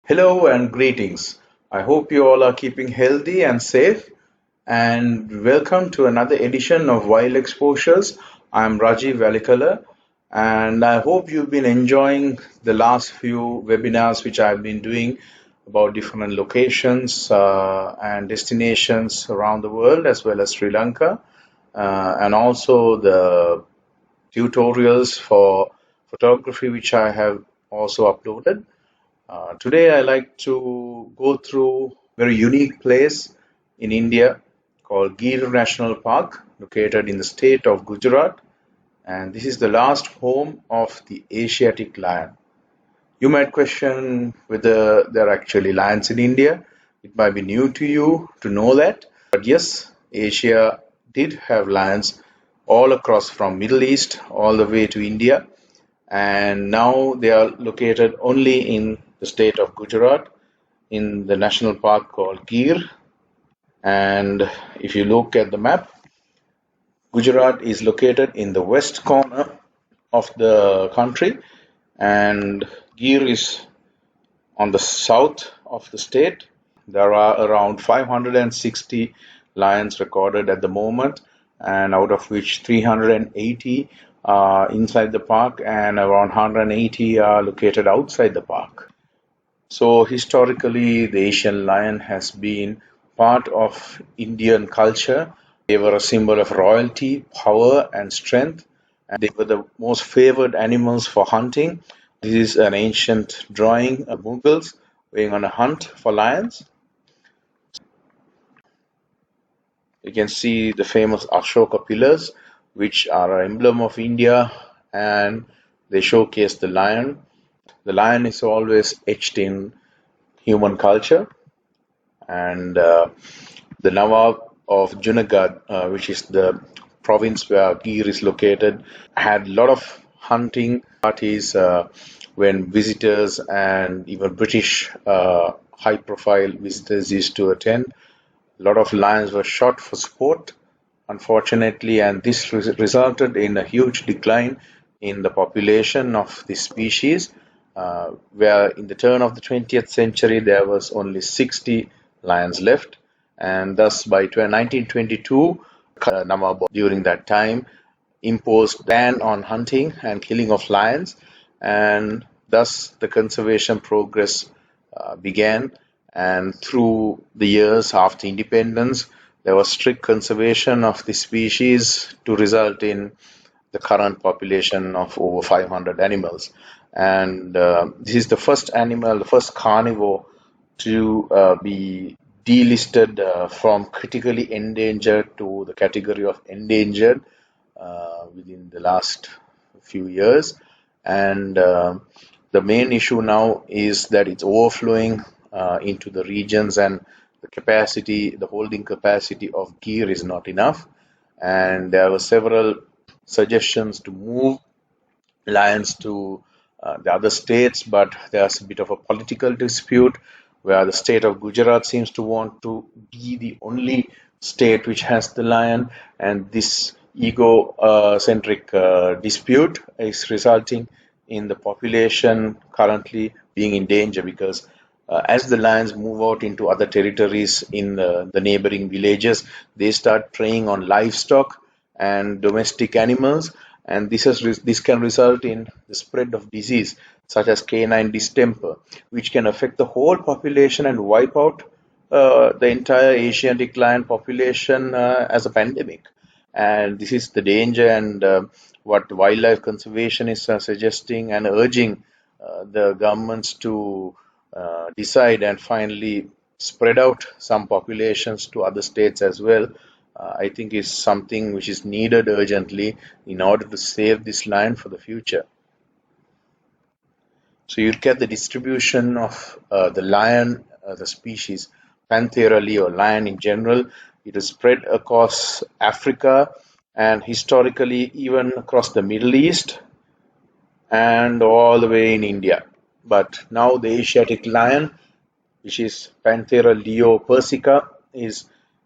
Hello and greetings. I hope you all are keeping healthy and safe. And welcome to another edition of Wild Exposures. I'm Rajiv Valikala, and I hope you've been enjoying the last few webinars which I've been doing about different locations and destinations around the world, as well as Sri Lanka, and also the tutorials for photography which I have also uploaded. Today, I like to go through a very unique place in India called Gir National Park, located in the state of Gujarat, and this is the last home of the Asiatic lion. You might question whether there are actually lions in India. It might be new to you to know that, but yes, Asia did have lions all across from Middle East all the way to India, and now they are located only in the state of Gujarat in the national park called Gir. And if you look at the map, Gujarat is located in the west corner of the country, and Gir is on the south of the state. There are around 560 lions recorded at the moment, and out of which 380 are inside the park and around 180 are located outside the park. So historically, the Asian lion has been part of Indian culture. They were a symbol of royalty, power, and strength, and they were the most favored animals for hunting. This is an ancient drawing of Mughals going on a hunt for lions. You can see the famous Ashoka pillars, which are an emblem of India, and they showcase the lion. The lion is always etched in human culture, and the Nawab of Junagadh, which is the province where Gir is located, had a lot of hunting parties when visitors and even British high-profile visitors used to attend. A lot of lions were shot for sport, unfortunately, and this resulted in a huge decline in the population of the species, where in the turn of the 20th century there was only 60 lions left, and thus by 1922, Nawab during that time imposed ban on hunting and killing of lions, and thus the conservation progress began. And through the years after independence, there was strict conservation of the species to result in the current population of over 500 animals. And this is the first animal, the first carnivore to be delisted from critically endangered to the category of endangered within the last few years. And the main issue now is that it's overflowing into the regions, and the capacity, the holding capacity of Gir is not enough. And there were several suggestions to move lions to the other states, but there's a bit of a political dispute where the state of Gujarat seems to want to be the only state which has the lion, and this ego-centric dispute is resulting in the population currently being in danger because as the lions move out into other territories in the neighboring villages, they start preying on livestock and domestic animals, and this can result in the spread of disease such as canine distemper, which can affect the whole population and wipe out the entire Asiatic lion population as a pandemic. And this is the danger, and what wildlife conservation is suggesting and urging the governments to decide and finally spread out some populations to other states as well. I think is something which is needed urgently in order to save this lion for the future. So you get the distribution of the lion, the species Panthera leo, lion in general. It is spread across Africa and historically even across the Middle East and all the way in India. But now the Asiatic lion, which is Panthera leo persica, is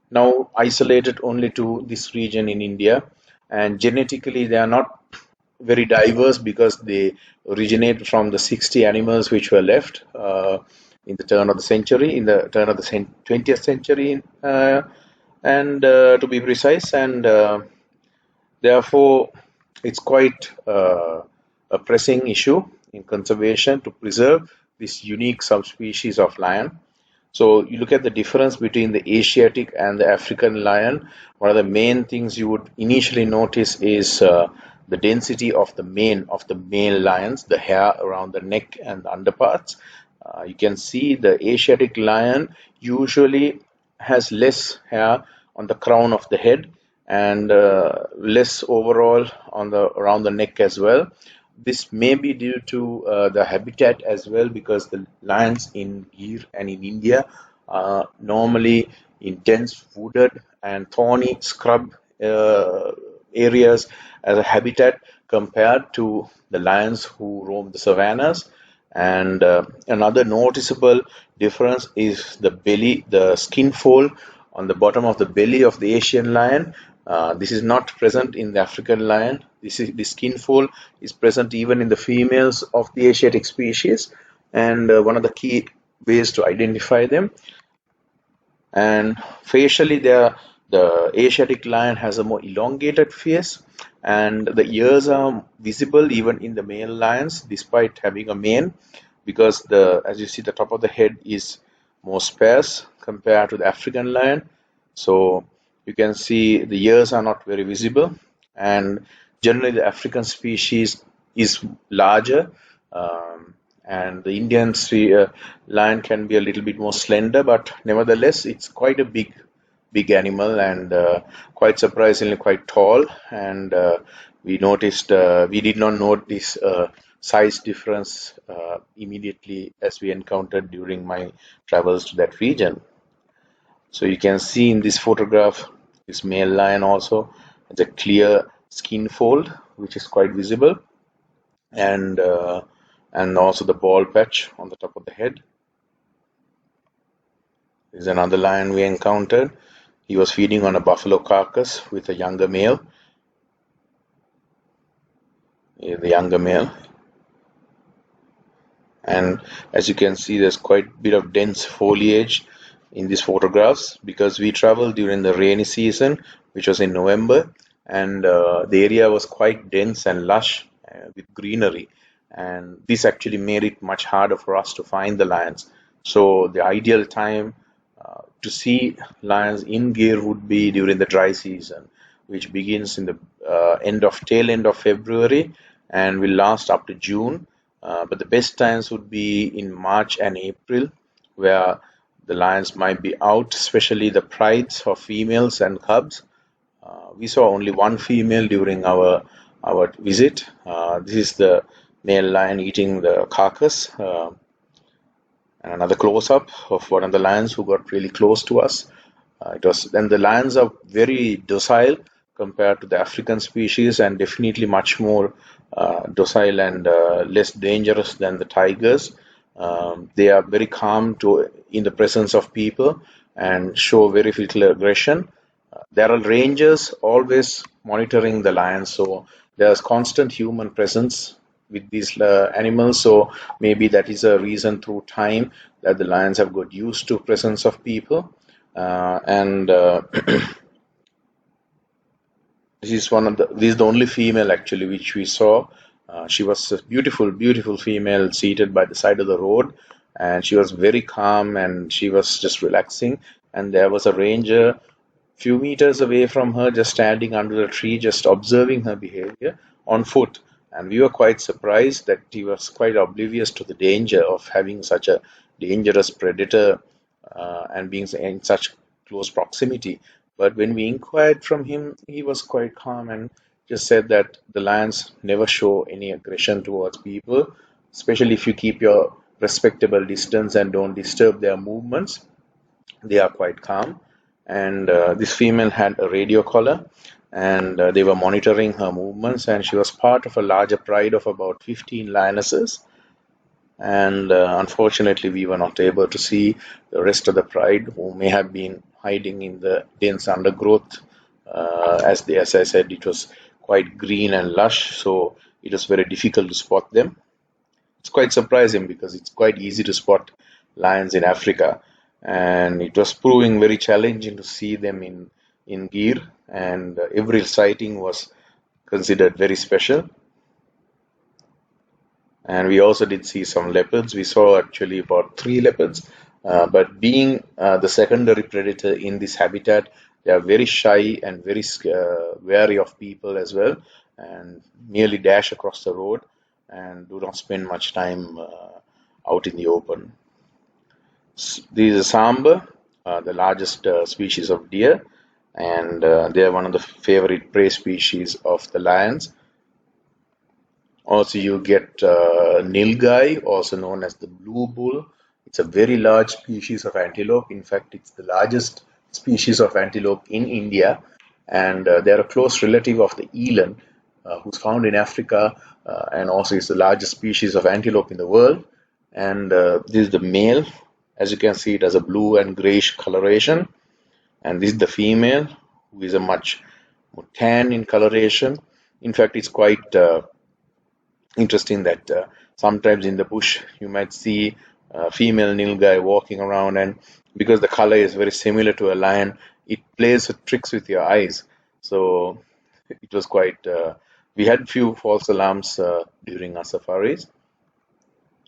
now isolated only to this region in India. And genetically, they are not very diverse because they originate from the 60 animals which were left in the turn of the century, in the turn of the 20th century, and to be precise, and therefore it's quite a pressing issue in conservation to preserve this unique subspecies of lion. So you look at the difference between the Asiatic and the African lion. One of the main things you would initially notice is the density of the mane of the male lions, the hair around the neck and the underparts. You can see the Asiatic lion usually has less hair on the crown of the head and less overall on the around the neck as well. This may be due to the habitat as well, because the lions in Gir and in India are normally in dense wooded and thorny scrub areas as a habitat, compared to the lions who roam the savannas. And another noticeable difference is the belly, the skin fold on the bottom of the belly of the Asian lion. This is not present in the African lion. This skin fold is present even in the females of the Asiatic species, and one of the key ways to identify them. And facially, the Asiatic lion has a more elongated face, and the ears are visible even in the male lions despite having a mane, because the as you see, the top of the head is more sparse compared to the African lion. So you can see the ears are not very visible, and generally the African species is larger, and the Indian lion can be a little bit more slender, but nevertheless it's quite a big animal, and quite surprisingly quite tall. And we did not notice size difference immediately as we encountered during my travels to that region. So you can see in this photograph, this male lion also has a clear skin fold, which is quite visible, and also the bald patch on the top of the head. This is another lion we encountered. He was feeding on a buffalo carcass with a younger male. Here's the younger male. And as you can see, there's quite a bit of dense foliage in these photographs, because we traveled during the rainy season, which was in November, and the area was quite dense and lush with greenery, and this actually made it much harder for us to find the lions. So the ideal time to see lions in Gir would be during the dry season, which begins in the tail end of February and will last up to June. But the best times would be in March and April, where the lions might be out, especially the prides of females and cubs. We saw only one female during our visit. This is the male lion eating the carcass. And another close-up of one of the lions who got really close to us. Then the lions are very docile compared to the African species, and definitely much more docile and less dangerous than the tigers. They are very calm in the presence of people and show very little aggression. There are rangers always monitoring the lions, so there's constant human presence with these animals. So maybe that is a reason through time that the lions have got used to presence of people. And this is the only female actually which we saw. She was a beautiful female seated by the side of the road, and she was very calm and she was just relaxing. And there was a ranger few meters away from her, just standing under a tree, just observing her behavior on foot. And we were quite surprised that he was quite oblivious to the danger of having such a dangerous predator and being in such close proximity. But when we inquired from him, he was quite calm and just said that the lions never show any aggression towards people, especially if you keep your respectable distance and don't disturb their movements. They are quite calm. And this female had a radio collar, and they were monitoring her movements, and she was part of a larger pride of about 15 lionesses. And unfortunately, we were not able to see the rest of the pride, who may have been hiding in the dense undergrowth. As I said, it was quite green and lush, so it was very difficult to spot them. It's quite surprising because it's quite easy to spot lions in Africa, and it was proving very challenging to see them in Gir, and every sighting was considered very special. And we also did see some leopards. We saw actually about three leopards, but being the secondary predator in this habitat, they are very shy and very wary of people as well, and merely dash across the road and do not spend much time out in the open. This is sambar, the largest species of deer, and they are one of the favorite prey species of the lions. Also, you get nilgai, also known as the blue bull. It's a very large species of antelope. In fact, it's the largest species of antelope in India, and they're a close relative of the eland, who's found in Africa, and also is the largest species of antelope in the world. And this is the male. As you can see, it has a blue and grayish coloration. And this is the female, who is a much more tan in coloration. In fact, it's quite interesting that sometimes in the bush you might see a female nilgai walking around, and because the color is very similar to a lion, it plays with tricks with your eyes. So it was quite. We had few false alarms during our safaris,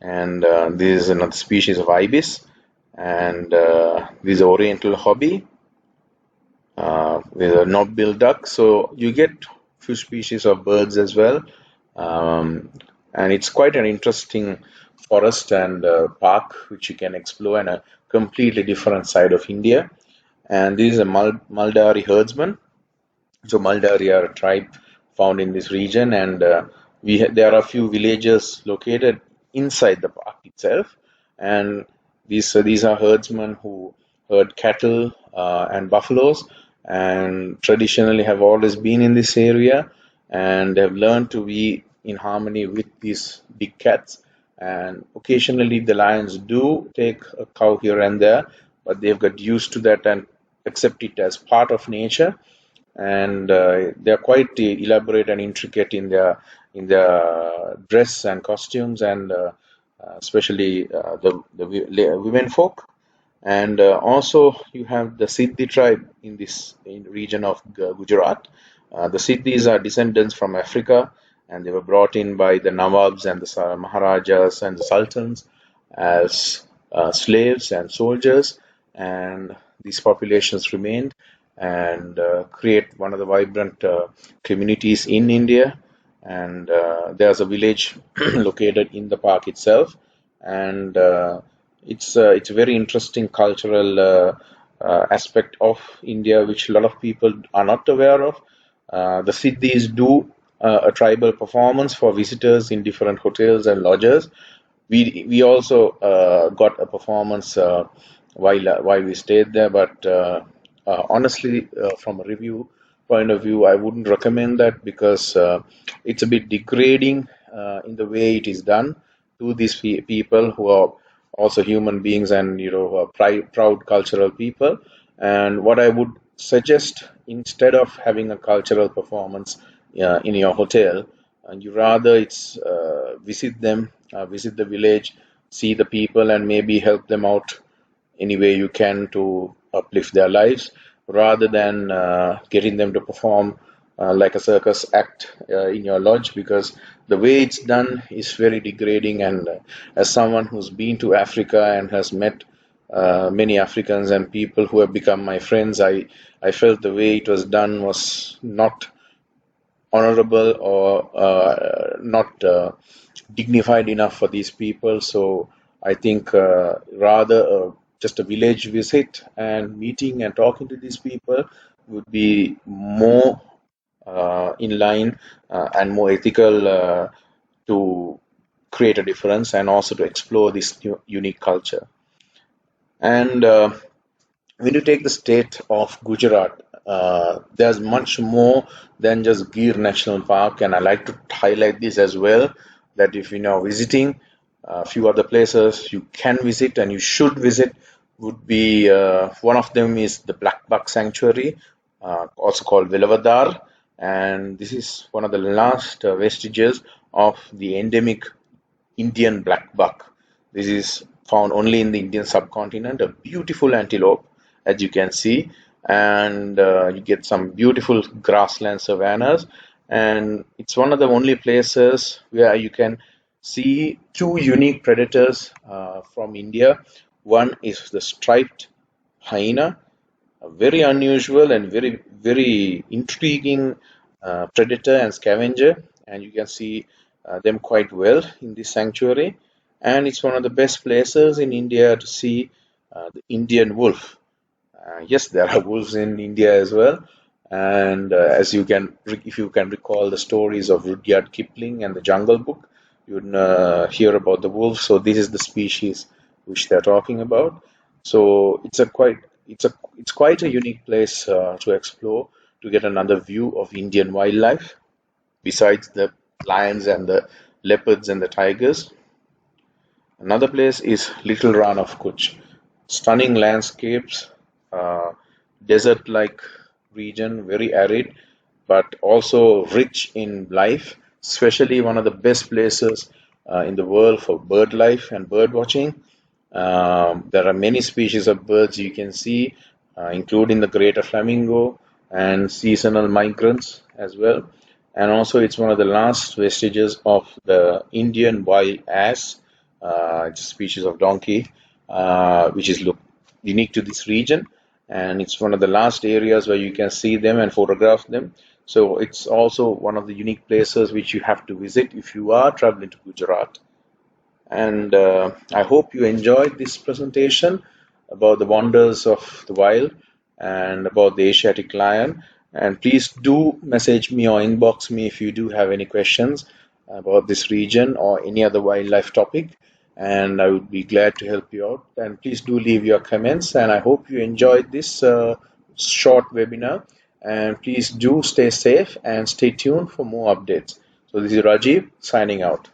and this is another species of ibis, and this is oriental hobby with a knob-billed duck. So you get few species of birds as well, um, and it's quite an interesting forest and park which you can explore, and a completely different side of India. And this is a Maldari herdsman. So Maldari are a tribe found in this region, and there are a few villages located inside the park itself, and these are herdsmen who herd cattle and buffaloes, and traditionally have always been in this area, and have learned to be in harmony with these big cats. And occasionally the lions do take a cow here and there, but they've got used to that and accept it as part of nature. And they are quite elaborate and intricate in their dress and costumes, and especially the women folk. And also you have the Siddhi tribe in this region of Gujarat. The Siddhis are descendants from Africa, and they were brought in by the Nawabs and the Maharajas and the Sultans as slaves and soldiers, and these populations remained and create one of the vibrant communities in India. And there's a village located in the park itself, and it's a very interesting cultural aspect of India, which a lot of people are not aware of. The Siddhis do a tribal performance for visitors in different hotels and lodges. We also got a performance while we stayed there, but honestly, from a review point of view, I wouldn't recommend that, because it's a bit degrading in the way it is done to these people who are also human beings, and who are proud cultural people. And what I would suggest, instead of having a cultural performance in your hotel, and you rather it's visit them, visit the village, see the people, and maybe help them out any way you can to uplift their lives, rather than getting them to perform like a circus act in your lodge, because the way it's done is very degrading. And as someone who's been to Africa and has met many Africans and people who have become my friends, I felt the way it was done was not honorable, or not dignified enough for these people. So I think rather just a village visit and meeting and talking to these people would be more in line and more ethical to create a difference, and also to explore this unique culture. And when you take the state of Gujarat, there's much more than just Gir National Park, and I like to highlight this as well. That if you're now visiting, a few other places you can visit and you should visit would be one of them is the Black Buck Sanctuary, also called Velavadar, and this is one of the last vestiges of the endemic Indian black buck. This is found only in the Indian subcontinent, a beautiful antelope, as you can see, and you get some beautiful grassland savannas. And it's one of the only places where you can see two unique predators from India. One is the striped hyena, a very unusual and very intriguing predator and scavenger, and you can see them quite well in this sanctuary. And it's one of the best places in India to see the Indian wolf. Yes, there are wolves in India as well. And as you can, if you can recall the stories of Rudyard Kipling and the Jungle Book, you would hear about the wolf. So this is the species which they're talking about. So it's quite a unique place to explore to get another view of Indian wildlife besides the lions and the leopards and the tigers. Another place is Little Rann of Kutch. Stunning landscapes, uh, desert-like region, very arid, but also rich in life. Especially one of the best places in the world for bird life and bird watching. There are many species of birds you can see, including the greater flamingo and seasonal migrants as well. And also, it's one of the last vestiges of the Indian wild ass. It's a species of donkey, which is look unique to this region, and it's one of the last areas where you can see them and photograph them. So it's also one of the unique places which you have to visit if you are traveling to Gujarat. And I hope you enjoyed this presentation about the wonders of the wild and about the Asiatic lion. And please do message me or inbox me if you do have any questions about this region or any other wildlife topic. And I would be glad to help you out. And please do leave your comments. And I hope you enjoyed this short webinar. And please do stay safe and stay tuned for more updates. So this is Rajiv signing out.